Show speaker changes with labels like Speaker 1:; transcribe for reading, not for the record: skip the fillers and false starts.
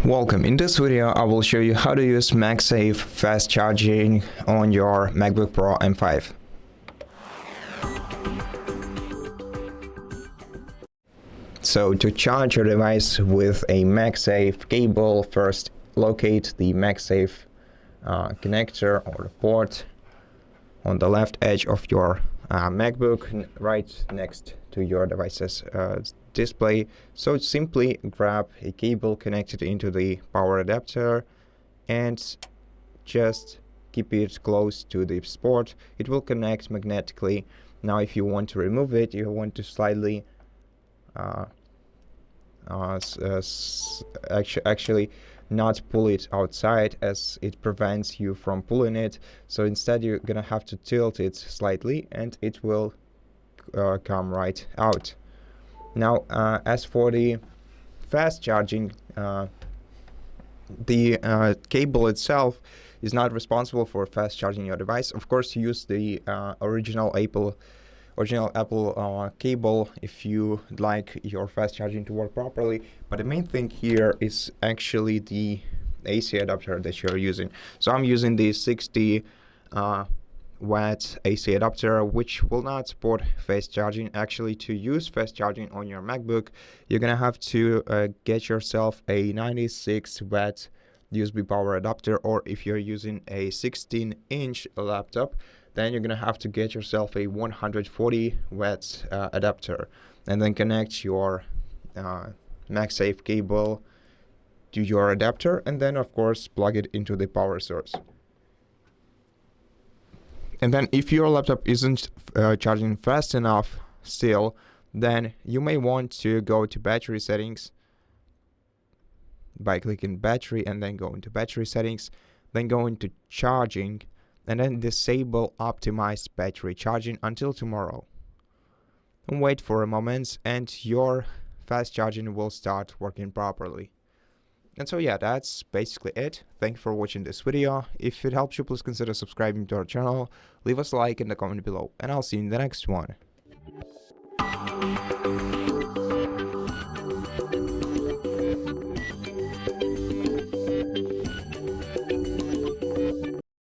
Speaker 1: Welcome. In this video, I will show you how to use MagSafe fast charging on your MacBook Pro M5. So to charge your device with a MagSafe cable, first locate the MagSafe connector or the port on the left edge of your MacBook, right next to your device's display. So simply grab a cable connected into the power adapter and just keep it close to the port. It will connect magnetically. Now if you want to remove it, you want to slightly actually not pull it outside, as it prevents you from pulling it. So instead you're gonna have to tilt it slightly and it will come right out. Now as for the fast charging, the cable itself is not responsible for fast charging your device. Of course, use the original Apple cable if you like your fast charging to work properly, but the main thing here is actually the AC adapter that you're using. So I'm using the 60 watt AC adapter, which will not support fast charging. Actually, to use fast charging on your MacBook, you're gonna have to get yourself a 96 watt USB power adapter, or if you're using a 16-inch laptop, then you're gonna have to get yourself a 140 watts adapter, and then connect your MagSafe cable to your adapter, and then of course plug it into the power source. And then if your laptop isn't charging fast enough still, then you may want to go to battery settings by clicking battery, and then go into battery settings, then go into charging, and then disable optimized battery charging until tomorrow. And wait for a moment and your fast charging will start working properly. And so yeah, that's basically it. Thank you for watching this video. If it helps you, please consider subscribing to our channel, leave us a like in the comment below, and I'll see you in the next one.